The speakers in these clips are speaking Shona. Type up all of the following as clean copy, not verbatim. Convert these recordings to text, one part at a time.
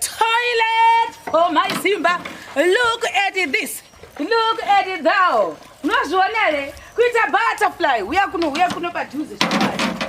Toilet for my Simba. Look at this. Look at it thou. No zonere. Quit a butterfly. We are going to produce it.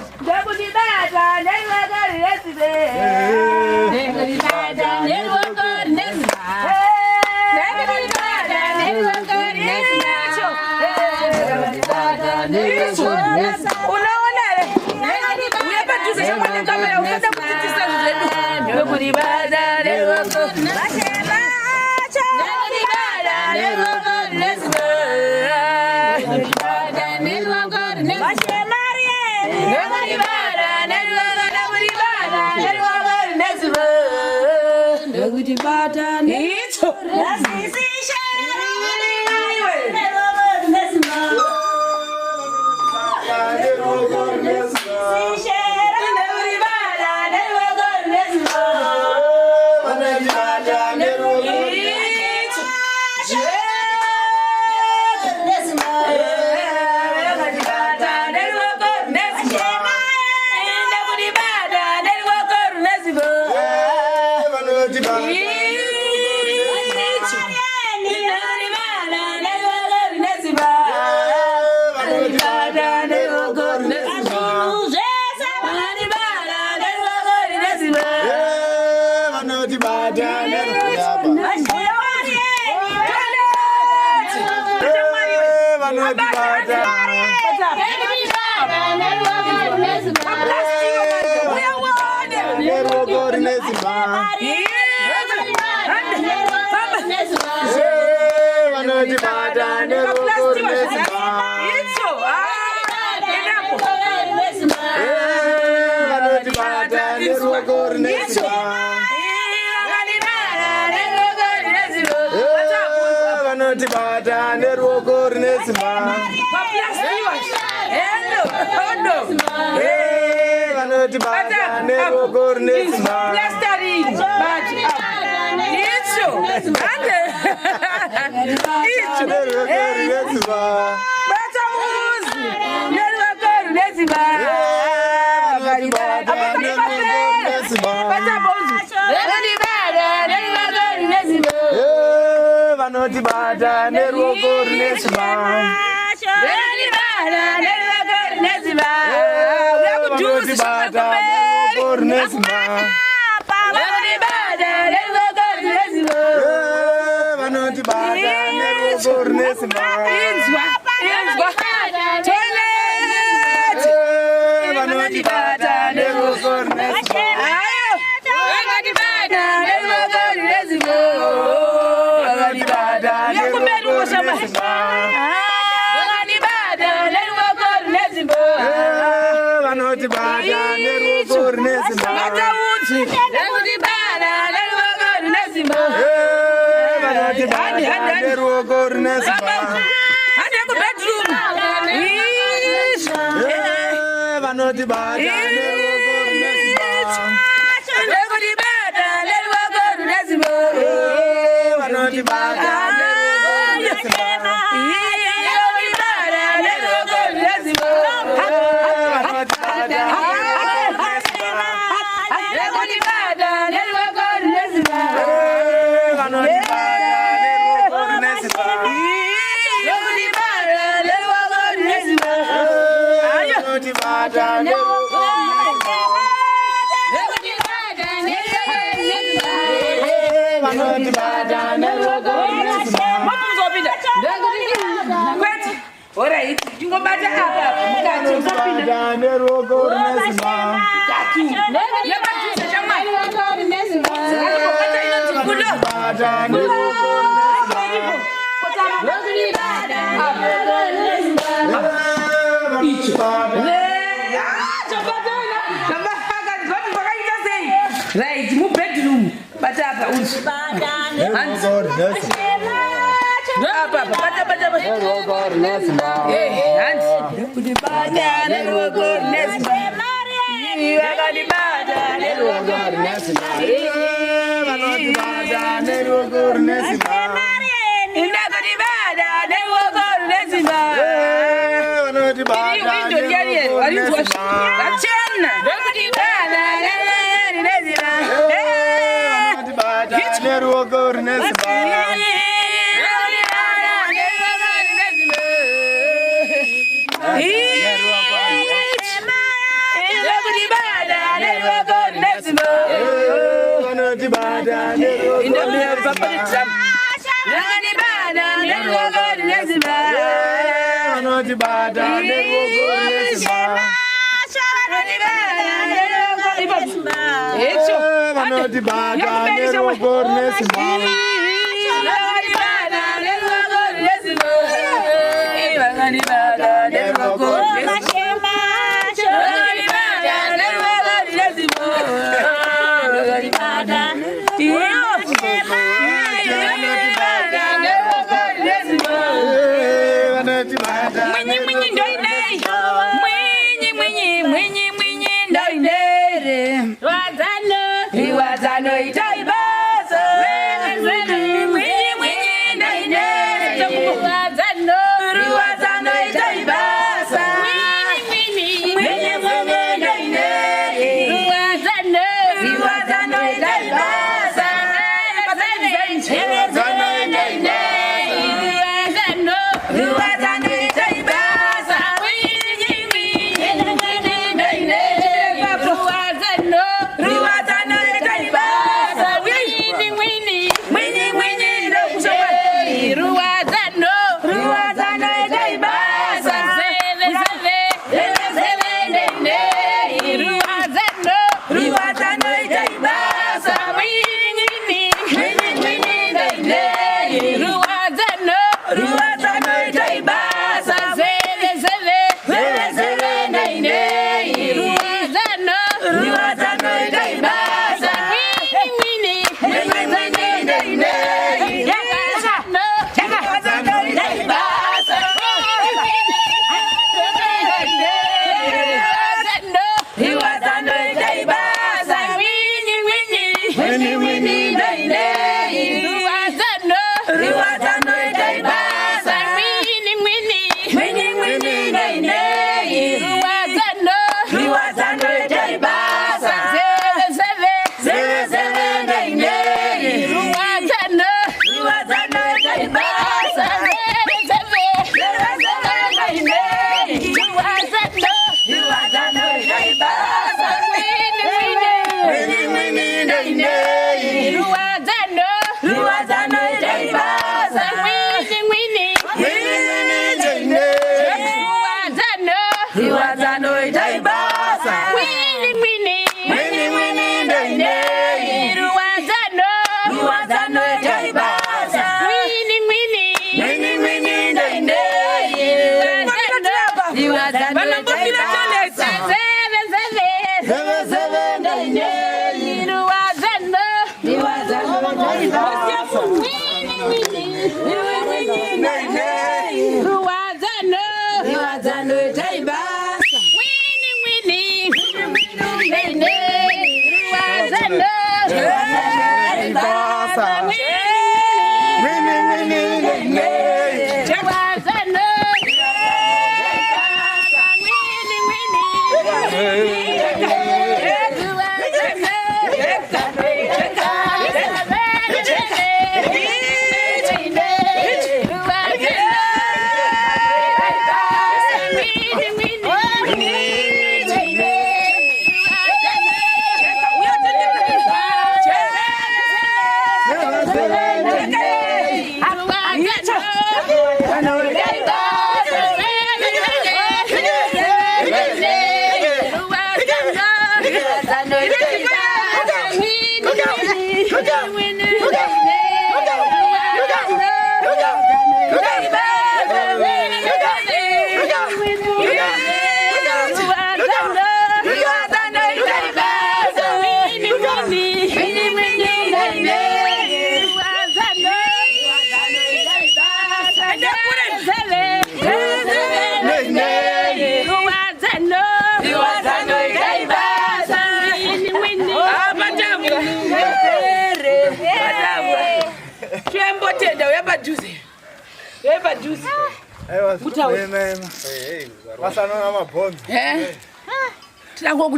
Right, move bedroom. Batapa,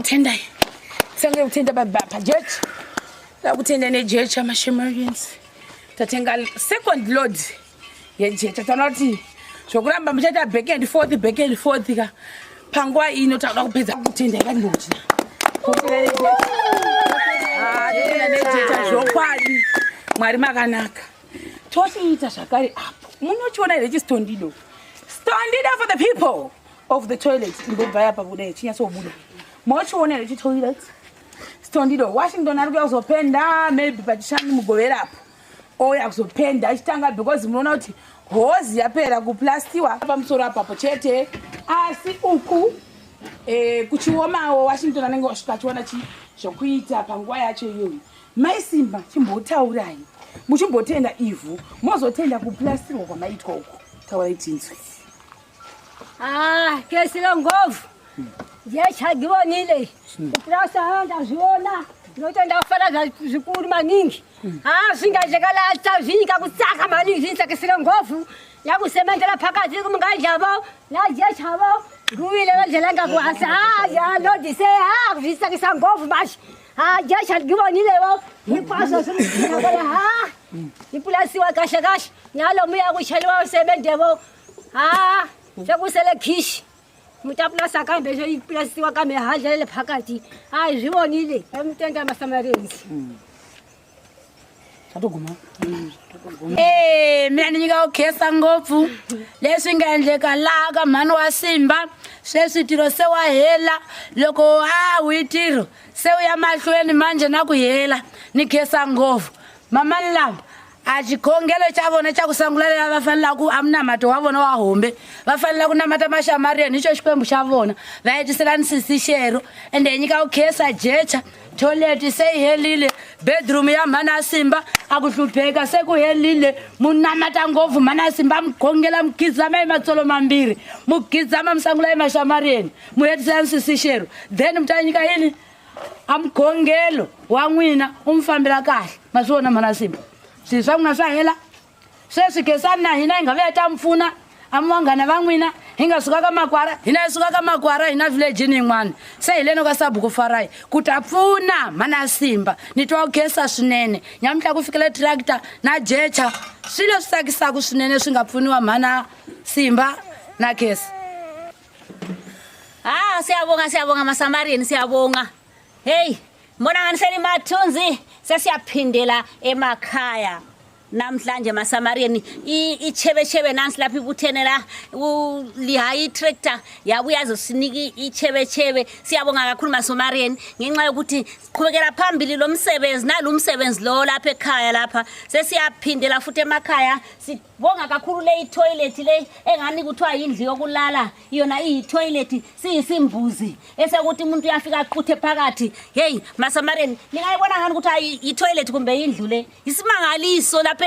Tendai. Sange utenda baba church. La kutenda ne church amashemarians. Tatenga second load. Ye church tanoti. Shokuramba mchata back and forth ka. Pangwa ino taka kupedza kutenda kanoti. Kokere church. Tenda ne church zvokwadi. Mwari makanaka. Tochiita zvakare apo. Munochiona here chistondido. Stondido for the people of the toilet. Ndobva apa kudai chinyatsobuda. Mochiona here toilet. Stondido. Washington ari kuzopenda maybe pachishani mugovera apo. Oya kuzopenda achitanga because munoona kuti hozi yapera kuplastiwa pamusoro apapo chete. Asi uku kuchiomawo Washington anenge wasvika chiona zvokuita panguva yacho iyoyo. Maisimba chimbotaurai. Muchimbotenda ivhu mozotenda kuplastirwa kwamaitwa uko. Taura itinzwe. Kesilo ngovu. Yechagionile. Plaster ndazviona. Ndotenda kufara zvikuru maningi. Zvingajekala tavika kutsaka maningi zvintsakisira ngovu. Yakusemendera phakathi kumngajavo, lajechavo. Ruile vajelanga kuhasa. Ya lodise kuzvisakisa ngovu bashi. Yechagionile Nipaso sumukhala Iplasiwa kasha kasha nyalo muya kucheliwa usebendevo sekusele khishi mutaplasa kambe je iplasiwa kame hadlele phakathi zvibonile emtenda amasamarians Atoguma mina nyika ukhesa ngopfu leswi ngendleka laka mhani wa Simba sweswitiro se wa hela loko witiro se uya mahlweni manje na ku hela ni khesa ngopfu mama lava achikongelo cha vona cha kusangulela va fanela ku amna mato wa vona wa hombe va fanela ku namata mashamarian hicho xikwembu xa vona va hetisela nsisi xero ende nyika ukhesa jecha toilet se helile bedroom ya mhana Simba akuhlupheka se ku helile munamata ngopfu mhana Simba mkhongela mkizama ematsolo mambiri mukizama msangula emashamarian muhetisela nsisi xero then mtanyika yini amkhongelo wa n'wina umfambela kahle maswona mhana Simba siswa kuna swa hela sweswi kesana hina inga veta mfuna amwangana van'wina hinga suka ka makwara hina suka ka makwara hina village ni n'wana se hileno ka sabu ku farai kutapfuna mhana Simba ni twa khesa swinene nyamhla ku fikele tractor na jecha swilo swisakisa ku swinene swi nga pfuniwa mhana Simba na khesa siyabonga masamarian siyabonga hey mbona nganiseni mathunzi sesiyaphindela emakhaya namhlanje masamariyeni ichebechebe nansi lapha ibuthenela lihayi tractor yabuya zosiniki ichebechebe siyabonga kakhulu masamariyeni ngenxa yokuthi siqhubekela phambili lo msebenzi nalumsebenzi lo lapha ekhaya lapha sesiyaphindela futhi emakhaya sibonga kakhulu le toilet le engani kuthiwa yindlu yokulala yona toilet siyisimbuzi esekuthi umuntu uyafika aqhuthe phakathi hey masamariyeni ningayibona ngani ukuthi i-toilet kumbe indlu le isimangaliso lapha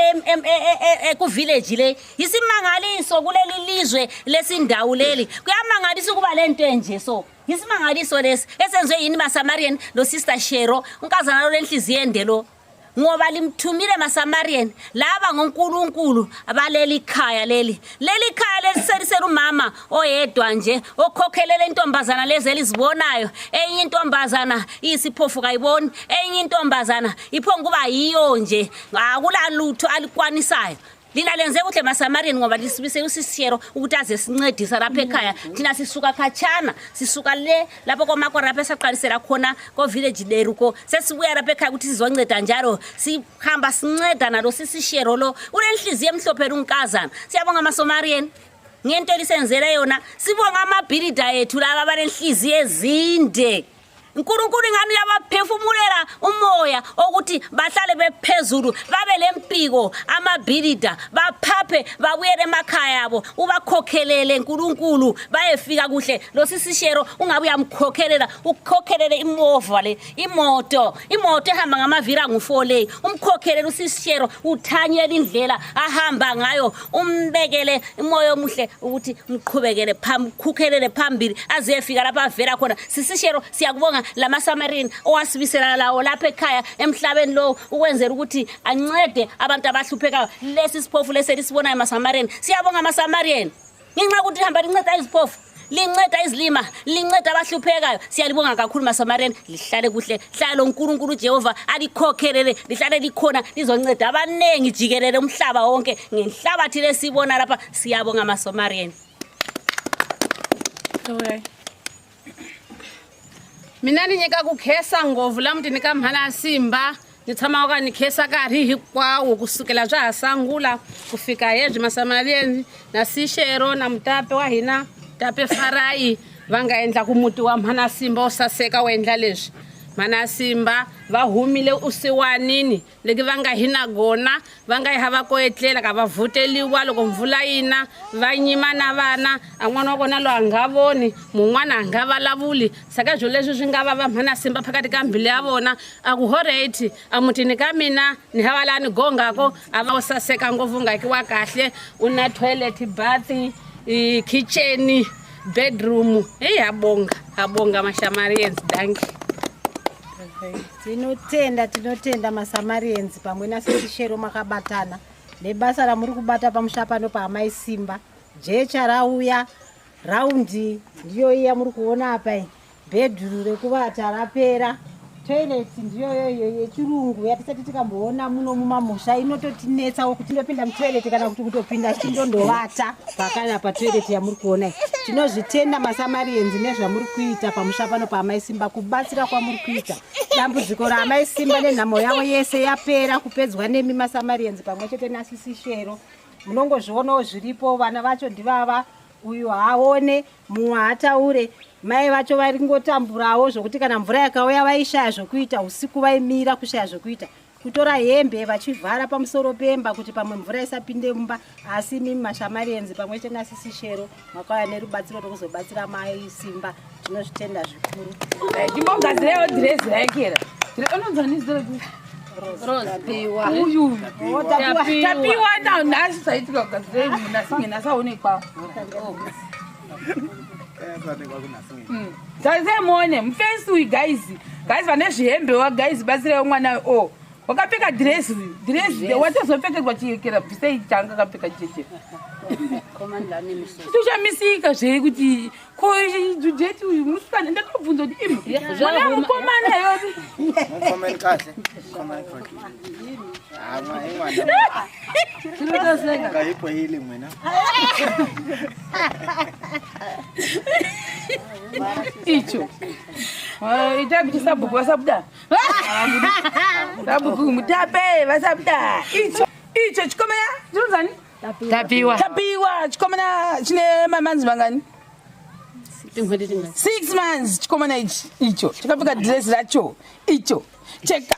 ku village le isimangaliso kuleli lizwe lesindawo leli kuyamangalisa ukuba lento enje so isimangaliso lesi esenzwe yini masamariyeni lo sister Shero unkazana lo lenhliziyo ende lo ngoba limthumile masamariyeni laba ngoNkulunkulu abaleli khaya leli khaya leselisela umama oyedwa nje okhokhelele intombazana lezi elizibonayo enye intombazana isiphofu kayiboni enye intombazana iphonga kuba yiyo nje akulalutho alikwanisayo lina lenze kuhle masamariyeni ngoba lisibise usisiyero ukuthi aze sincedisa lapha ekhaya thina sisuka khatshana sisuka le lapho komakwa lapha esaqalisela khona ko village deruko sesibuya lapha ekhaya ukuthi sizonceda njalo sihamba sinceda nalo sisishero lo ulenhliziyo emhlophela unkazana siyabonga masamariyeni ngento elisenzele yona sibonga amabhilida ethu laba abanenhliziyo ezinde uNkulunkulu ingani yabaphefumulela umoya ukuthi bahlale bephezulu babe lempiko amabhilida baphaphe babuyele emakhaya abo ubakhokhelele uNkulunkulu bayefika kuhle lo sisishero ungabe uyamkhokhelela ukukhokhelele imova le imoto ehamba ngamaviri angu4 le umkhokhelele usisishero uthanyela indlela ahamba ngayo umbekele imoya omuhle ukuthi umqhubekele khukhelele phambili azefika lapha avela khona sisishero siyakubonga lama Samariyeni owasibisela lawo lapha ekhaya emhlabeni lo ukwenzela ukuthi ancede abantu abahluphekayo lesi siphofu leselisibona emaSamariyeni siyabonga amaSamariyeni nginxa ukuthi hamba linceda iziphofu linceda izilima linceda abahluphekayo siyalibonga kakhulu maSamariyeni lihlale kuhle hlalo uNkulunkulu Jehova alikhokhelele lihlale likhona lizonceda abanengi jikelele umhlaba wonke ngenhlabathi lesibona lapha siyabonga amaSamariyeni mina ni nyika ku khesa ngovu la mutini ka mhana Simba ni tshama ka ni khesa karhi hinkwawo kusukela bya hasangula ku fika yebyi maSamariyeni na Sishero na mutape wa hina tape Farai va nga endla ku muti wa mhana Simba o saseka wo endla leswi mhana Simba va humile usiwanini leki va nga hina gona va nga hava ko etlela ka va vuteliwa loko mvula yina va nyima na vana an'wana wa vona lo anga voni mun'wana anga valavuli saka byo leswi swi nga va mhana Simba phakati ka mbili ya vona a ku horeti a mutini ka mina ni hava la ni gongako a va saseka ngopfu nga kiwa kahle una toilet bath kitchen bedroom abonga maSamariyeni danki tinotenda maSamariyeni pamwe na Sishero makabatana nebasa ramuri kubata pamushapano paamai Simba jecha rauya raundi ndiyo iya muri kuona apa bedroom rekuvata rapera toilet ndiyo yechirungu yatisati tikamboona muno mumamusha inototinetsawo kuti ndopinda mutoilet kana kuti kutopinda chindondovata pakana pa toilet yamuri kuona tinozvitenda maSamariyeni nezvamuri kuita pamushapano paamai Simba kubatsira kwamuri kuita dambudziko raamai Simba nenhamo yavo yese yapera kupedzwa nemi maSamariyeni pamwe chete naSishero munongozvionawo zviripo vana vacho ndivava uyu haone mumwe hataure mai vacho vari ngotamburawo zvokuti kana mvura yakauya vaishaya zvokuita usiku vaimira kushaya zvokuita kutora hembe vachivhara pamusoro pemba kuti pamwe mvura isapinde mumba asi mimi maSamariyeni pamwe chete naSishero makauya nerubatsiro rwekuzobatsira mai Simba tinozvitenda zvikuru ndimbogadzirewo dhirezi raikera unonzanizire tapiwa na nasi saitika kugadzire nasingena saonekwa Zaze mone mfensi uyu guys vane zvihembe wa guys basire mwana wakapfeka dress watozopfekerwa chikera bvisei changa kapfeka cheche tuchamisika zvei kuti ko judeti uyu musikana ndakabvunza kuti mwana mukomana yoti mukomana kahle Tinotoseka kaipo hili mwena icho itakuti sabhuku vasabuda sabhuku mutape vasabuda icho icho chikomana chinonzani tapiwa chikomana chine mamanzi mangani 6 months chikomana icho chakapfeka dress racho icho cheka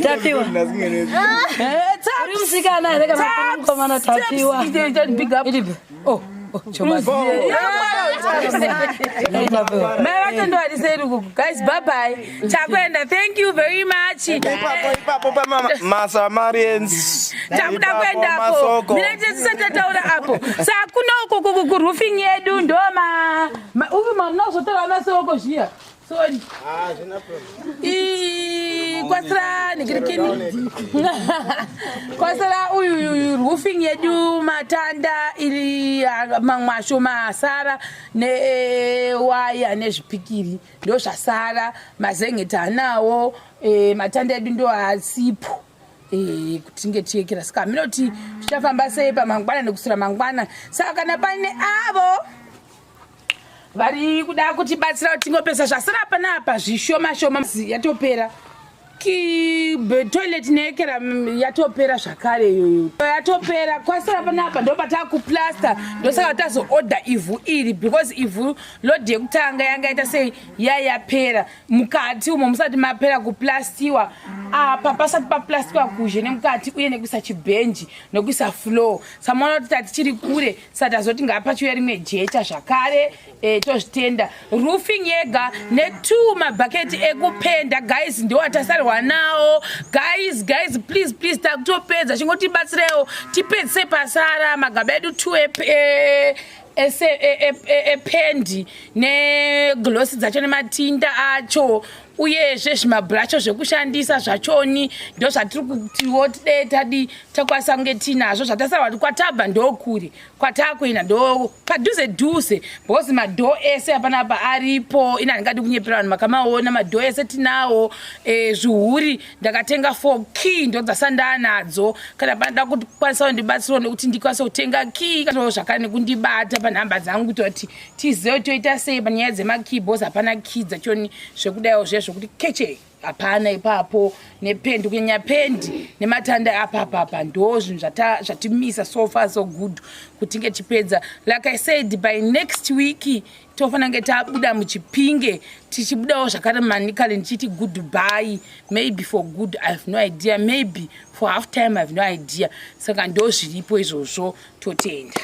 tapiwa uri musikana here kana mukomana tapiwa oh guys, bye-bye. Chakwenda, thank you very much. Ipapo Masamarians. Chakwenda hapo. Milete sasa taura hapo. Sa kuna uko roofing yedu ndoma. Uvi mamna sotela na soko shia. Sorry. Sina problem. Kwasra nikirikini. Kwasra uyu roofing yedu matanda ili mangmasho masara ne waya nezvipikiri ndo zvasara mazengeta nawo matanda edu ndo asipo kutinge tiekera saka minoti zvichafamba sei pamangwana nekusura mangwana saka kana pane avo vari kuda kutibatsira kuti tingopesa zvasara panapa zvishoma yatopera toilet neekera yatopera zvakare iyoyo yatopera kwasara panapa ndobata kuplaster ndosaka tazoorder ivhu iri because ivhu lodhi yekutanga yanga ita sei yapera mukati umo musati mapera kuplastiwa apa pasati paplastiwa kuzhe nemukati uye nekuisa chibhenji nekuisa floor samona kuti tichiri kure sati azoti ngapachiuya rimwe jecha zvakare tozvitenda roofing yega ne2 mabhaketi ekupenda guys ndowatasarwa nawo guys please takutopedza chingotibatsirewo tipedzise pasara magaba edu 2 ependi neglosi dzacho nematinda acho uyezve zvimabhuracho zvekushandisa zvachoni ndo zvatiri kutiwo tadi takwanisa kunge tinazvo zvatasarwa kuti kwatabva ndokuri kwatakuenda ndo padhuze because madho ese apanapa aripo ina ndingadi kunyepera vanhu makamaona madho ese tinawo zvihuri ndakatenga 4 key ndo dzasandana nadzo kana panoda kuti kwanisa kundibatsirawo nekuti ndikwanisa kutenga key kana zvakare nekundibata panhamba dzangu kuti tizive toita sei panyaya dzemakeyboards hapana key dzachoni zvekudayo zvezvo kuti keche hapana ipapo nependi kunyanya pendi nematanda apa ndo zvinhu zvatimisa so far so good kuti nge tipedza like I said by next week tofanira nge tabuda muchipinge tichibudawo zvakare manikali ndichiti goodbye maybe for good I have no idea maybe for half time I have no idea saka ndo zviripo izvozvo totenda